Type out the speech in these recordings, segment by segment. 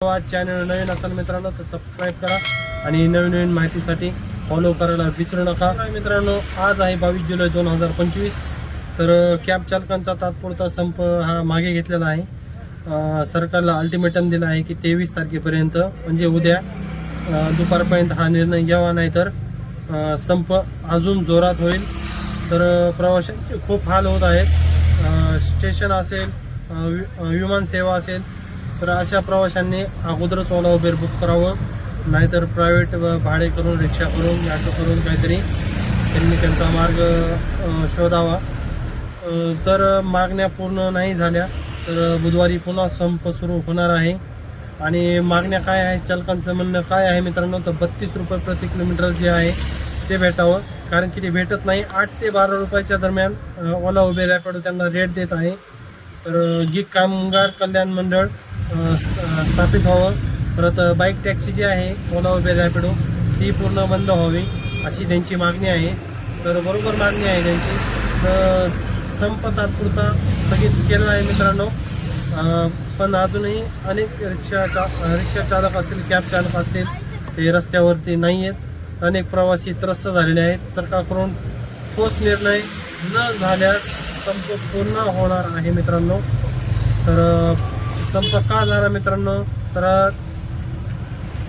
Channel नवीन असाल मित्रांनो तर सबस्क्राईब करा आणि नवीन माहितीसाठी फॉलो करायला विसरू नका। मित्रांनो आज आहे 22 जुलै 2025। तर कॅब चालकांचा तात्पुरता संप हा मागे घेतलेला आहे। सरकारला अल्टिमेटम दिला आहे की 23 तारखेपर्यंत म्हणजे उद्या दुपारपर्यंत हा निर्णय घ्यावा, नाही तर संप अजून जोरात होईल। तर प्रवाशांचे खूप हाल होत आहेत। स्टेशन असेल, विमान सेवा असेल, तर अशा प्रवाशांनी अगोदरच ओला उबेर बुक करावं, नाहीतर प्रायव्हेट भाडे करून, रिक्षा करून, ऑटो करून काहीतरी त्यांनी त्यांचा मार्ग शोधावा। तर मागण्या पूर्ण नाही झाल्या तर बुधवारी पुन्हा संप सुरू होणार आहे। आणि मागण्या काय आहे, चालकांचं म्हणणं काय आहे मित्रांनो, तर 32 रुपये प्रति किलोमीटर जे आहे ते भेटावं, कारण की ते भेटत नाही। 8 ते 12 रुपयाच्या दरम्यान ओला उबेर रॅपिडो त्यांना रेट देत आहे। तर गिग कामगार कल्याण मंडळ स्थापित व्हावं। परत बाईक टॅक्सी जी आहे ओला उबेर रॅपिडो ती पूर्ण बंद व्हावी अशी त्यांची मागणी आहे। तर बरोबर मागणी आहे त्यांची। तर संप तात्पुरता स्थगित केला आहे मित्रांनो, पण अजूनही अनेक रिक्षा चालक असतील, कॅब चालक असतील, ते रस्त्यावरती नाही आहेत। अनेक प्रवासी त्रस्त झालेले आहेत। सरकारकडून ठोस निर्णय न झाल्यास संप पूर्ण होणार आहे मित्रांनो। तर संप का झाला मित्रांनो, तर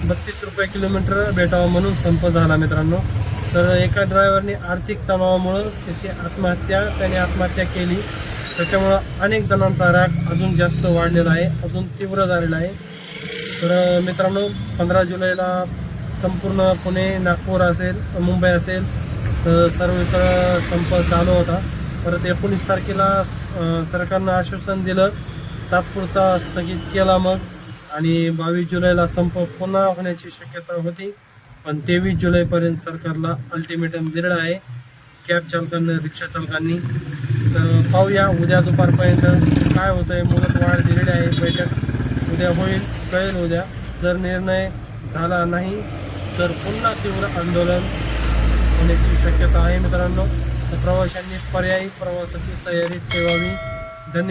32 रुपये किलोमीटर भेटावं म्हणून संप झाला मित्रांनो। तर एका ड्रायव्हरने आर्थिक तणावामुळं त्याने आत्महत्या केली। त्याच्यामुळं अनेक जणांचा राग अजून जास्त वाढलेला आहे, अजून तीव्र झालेला आहे। तर मित्रांनो 15 जुलैला संपूर्ण पुणे, नागपूर असेल, मुंबई असेल, तर सर्वत्र संप चालू होता। परत 19 तारखेला सरकारनं आश्वासन दिलं, तात्पुरता स्थगित केला मग, आणि 22 जुलैला संप पुन्हा होण्याची शक्यता होती, पण 23 जुलैपर्यंत सरकारला अल्टिमेटम दिलेलं आहे कॅब चालकांना, रिक्षा चालकांनी। तर पाहूया उद्या दुपारपर्यंत काय होतं आहे। मुदतवाढ दिलेली आहे, बैठक उद्या होईल, कळेल उद्या। जर निर्णय झाला नाही तर पुन्हा तीव्र आंदोलन होण्याची शक्यता आहे मित्रांनो। तर प्रवाशांनी पर्यायी प्रवासाची तयारी ठेवावी। धन्यवाद।